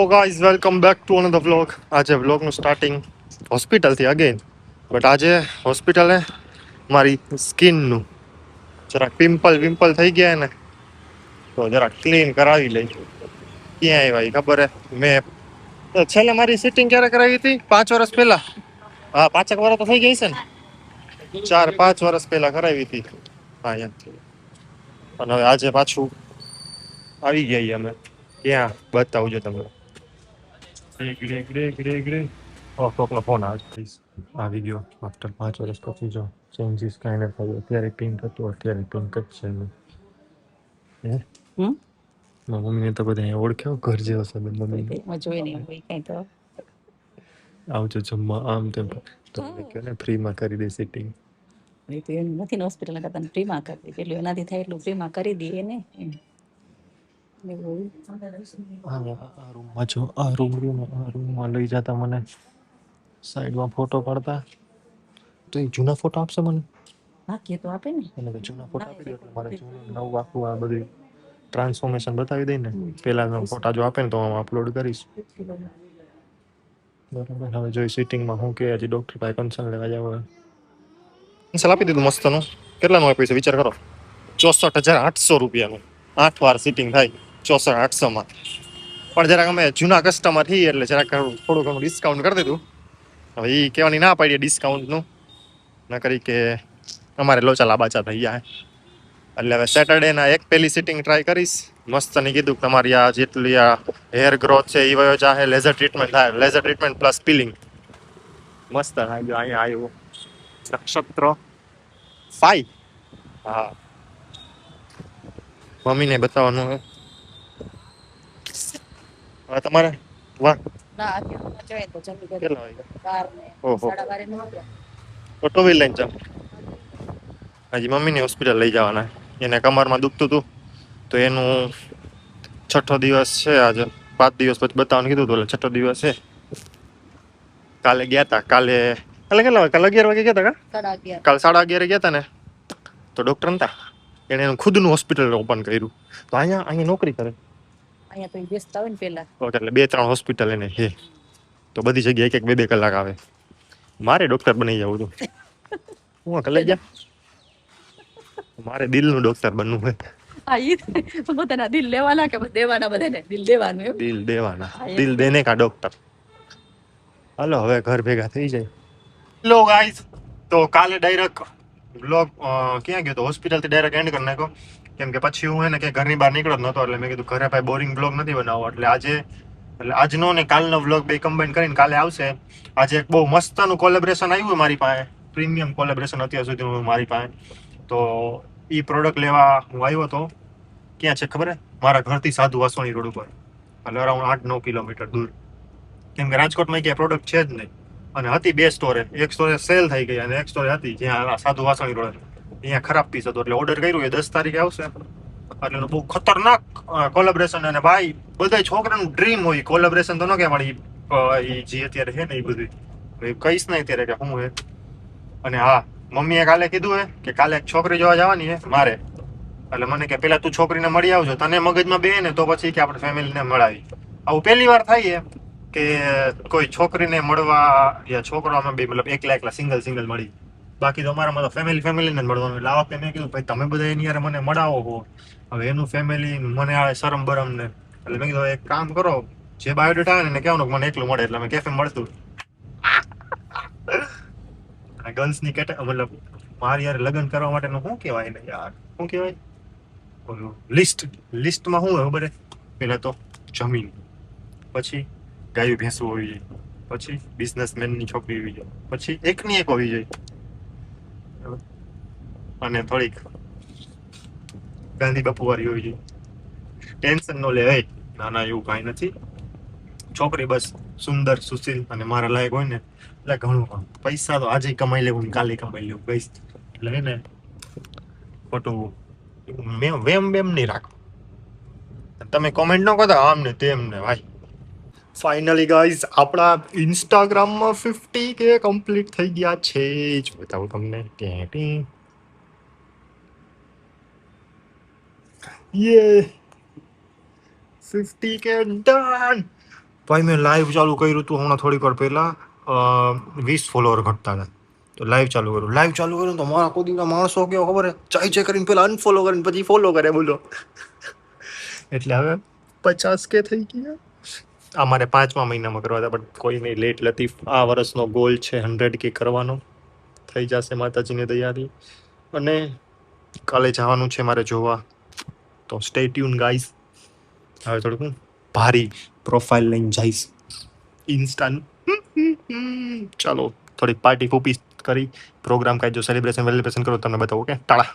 So guys, welcome back to another vlog. આજે vlogનું starting હોસ્પિટલથી again but આજે હોસ્પિટલે મારી સ્કિનનું જરાક પિમ્પલ થઈ ગયા ને તો જરાક ક્લીન કરાવી લઈ. ક્યાં આવ્યા એ ખબર હે મેં છેલ્લે મારી સિટિંગ ક્યારે કરાવી હતી 5 વર્ષ પહેલા. હા 5 વર્ષ તો થઈ ગઈ છે ને 4-5 વર્ષ પહેલા કરાવી હતી. હા યાર અને હવે આજે પાછું આવી ગયા અમે. ક્યાં બતાવજો તમને. કોકનો ફોન આવે છે. આવી ગયો આફ્ટર 5 વર્ષ પછી જો ચેન્જીસ કાંઈ નથી થયું. અત્યારે પિંક હતું અત્યારે પિંક જ છે. મમ્મીને તો બધા અહીંયા ઓળખ્યો ઘર જેવો છે મમ્મી જોઈ નહીં હોય કઈ તો આવજો જમવા આમ તેમ તો મને કહો ને ફ્રીમાં કરી દે સિટિંગ. એ તો એનું નથી ને હોસ્પિટલ કરતા ફ્રીમાં કરી દે પેલું એનાથી થાય એટલું ફ્રીમાં કરી દઈએ ને એમ. આ રૂમમાં જો આ રૂમમાં લઈ જતા મને સાઈડમાં ફોટો પાડતા તો એ જૂના ફોટો આપશે મને. બાકી તો આપે ને એને તો જૂના ફોટા આપી દો એટલે મારે જૂનું નવું આખું આ બધું ટ્રાન્સફોર્મેશન બતાવી દઈ ને પહેલાના ફોટા જો આપે ને તો હું અપલોડ કરીશ. બરાબર હવે જોઈ સિટિંગમાં હું કે હજી ડોક્ટર પાસે કન્સલ્ટ લેવા જાવ. કન્સલ્ટ આપી દીધું મસ્તનું. કેટલાનું આપ્યું છે વિચાર કરો. 64,800 રૂપિયાનું 8 વાર સિટિંગ થાય 64,800માં. પણ જરાક અમે જૂના કસ્ટમર છીએ એટલે જરાક થોડું ઘણું ડિસ્કાઉન્ટ કરી દીધું. હવે એ કહેવાની ના પાડીએ ડિસ્કાઉન્ટનું ન કરી કે અમારે લોચા લાબાચા થઈ ગયા. એટલે હવે સેટરડેના એક પહેલી સિટિંગ ટ્રાય કરીશ. મસ્ત ની કીધું કે તમારી આ જેટલી આ હેર ગ્રોથ છે એ વયો ચાહે લેઝર ટ્રીટમેન્ટ થાય. લેઝર ટ્રીટમેન્ટ પ્લસ પીલિંગ મસ્ત થાય. જો અહીંયા આવ્યું નક્ષત્ર 5. હા મમ્મીને બતાવવાનું હવે તમારે વાહ ના અત્યારે જોઈએ તો જલ્દી કેટલા વાગ્યા 12 ને ઓહો 12:30 નો આવ્યા. તો ટુ વ્હીલ લઈને જાવ. હજી મમ્મીની હોસ્પિટલ લઈ જવાના. એને કમરમાં દુખતું હતું તો એનું 6ઠ્ઠો દિવસ છે આજે. 5 દિવસ પછી બતાવવાનું કીધું હતું એટલે 6ઠ્ઠો દિવસ છે. કાલે ગયા હતા. કાલે કેટલા વાગે? કાલે 11 વાગે ગયા હતા કા? 11:30. કાલે 11:30 ગયા હતા ને તો ડૉક્ટર નતા એણે એનું ખુદનું હોસ્પિટલ ઓપન કર્યું. તો અહીંયા નોકરી કરે. અહીંયા તો એ બેસતા હોય ને પેલા ઓકે એટલે 2-3 હોસ્પિટલ એને છે. તો બધી જગ્યાએ 1-2 કલાક આવે. મારે ડૉક્ટર બની જવું હતું. હું કલે ગયા મારે દિલનું ડૉક્ટર બનવું છે. હા ઈ પોતાના દિલ લેવાના કે દેવાના બધાને દિલ દેવાનું એમ દિલ દેવાના દિલ દેને કા ડૉક્ટર. હાલો હવે ઘર ભેગા થઈ જાય. હેલો ગાઈઝ તો કાલે ડાયરેક્ટ બ્લોગ ક્યાં ગયો તો હોસ્પિટલથી ડાયરેક્ટ એન્ડ કરી નાખ્યો. કેમ કે પછી હું હે ને કે ઘરની બહાર નીકળ્યો જ નહોતો એટલે મેં કીધું ઘરે ભાઈ બોરિંગ બ્લોગ નથી બનાવવો એટલે આજનો ને કાલનો વ્લોગ બે કમ્બાઈન કરીને કાલે આવશે. આજે એક બહુ મસ્તનું કોલેબરેશન આવ્યું મારી પાસે. પ્રીમિયમ કોલેબરેશન અત્યાર સુધીનું મારી પાસે. તો એ પ્રોડક્ટ લેવા હું આવ્યો હતો. ક્યાં છે ખબર હે? મારા ઘરથી સાધુ વાસવાણી રોડ ઉપર એટલે અરાઉન્ડ 8-9 કિલોમીટર દૂર. કેમ કે રાજકોટમાં ક્યાંય પ્રોડક્ટ છે જ નહીં અને હતી 2 સ્ટોરે. એક સ્ટોરે સેલ થઈ ગઈ અને એક સ્ટોરે હતી જ્યાં સાધુ વાસણી રોડ અહીંયા ખરાબ પીસ હતો એટલે ઓર્ડર કર્યું એ 10 તારીખે આવશે. એટલે બહુ ખતરનાક કોલેબરેશન. અને ભાઈ બધા છોકરાનું ડ્રીમ હોય કોલેબરેશન તો ન કે મારી એ જે અત્યારે છે ને એ બધું કહીશ નહીં અત્યારે કે શું હે. અને હા મમ્મીએ કાલે કીધું હે કે કાલે એક છોકરી જોવા જવાની હે મારે. એટલે મને કે પેલા તું છોકરીને મળી આવજો તને મગજમાં બે ને તો પછી કે આપણે ફેમિલીને મળાવી. આવું પહેલી વાર થાય કે કોઈ છોકરીને મળવા યા છોકરામાં બે મતલબ એકલા સિંગલ મળી. બાકી તો અમારામાં તો ફેમિલીને જ મળવાનું. એટલે આ વખતે મેં કીધું ભાઈ તમે બધા એની યાર મને મળાવો હો. હવે એનું ફેમિલી મને આવે શરમ બરમ ને એટલે મેં કીધું એક કામ કરો જે બાયોડેટા આવે ને કહેવાનું મને એકલું મળે એટલે અમે કેફે મળતું. અને ગર્લ્સની મતલબ મારી યાર લગ્ન કરવા માટેનું શું કહેવાય ને યાર શું કહેવાય લિસ્ટમાં શું હોય ખબર હે? પહેલા તો જમીન, પછી ગાયું ભેંસું હોવી જોઈએ, પછી બિઝનેસમેનની છોકરી હોવી જોઈએ, પછી એકની એક હોવી જોઈએ અને થોડીક ગાંધી બાપુ વાળી હોવી જોઈએ. ટેન્શન ન લે ના એવું કાંઈ નથી. છોકરી બસ સુંદર સુશીલ અને મારા લાયક હોય ને એટલે ઘણું કામ. પૈસા તો આજે કમાઈ લેવું ને કાલે કમાઈ લેવું ગઈશ એટલે હે ને ખોટું વેમ નહીં રાખો. તમે કોમેન્ટ ન કરતા આમ ને તેમ ને ભાઈ. ફાઇનલી ગાઈઝ આપણા ઇન્સ્ટાગ્રામમાં 50K કમ્પ્લીટ થઈ ગયા છે. જ બતાવું તમને. યે 50K ડન. ભાઈ મેં લાઈવ ચાલુ કર્યું હતું હમણાં થોડીક વાર પહેલાં 20 ફોલોવર ઘટતા હતા. તો લાઈવ ચાલુ કર્યું તો મારા કોદીના માણસો કેવો ખબર હે ચાઈ કરીને પહેલાં અનફોલો કરીને પછી ફોલો કરે બોલો. એટલે હવે 50K થઈ ગયા. અમારે 5મા મહિનામાં કરવા હતા, બટ કોઈ નહીં. લેટ લતીફ આ વર્ષનો ગોલ છે 100K કરવાનો. થઈ જશે માતાજીની દયાથી. અને કાલે જવાનું છે મારે જોવા, તો સ્ટે ટ્યુન ગાઈઝ. હવે થોડુંક ભારી પ્રોફાઇલ લઈને જઈશ ઇન્સ્ટાનું. ચાલો થોડીક પાર્ટી ફૂપી કરી પ્રોગ્રામ કાંઈ જો સેલિબ્રેશન કરો તમને બતાવો. ઓકે ટાળા.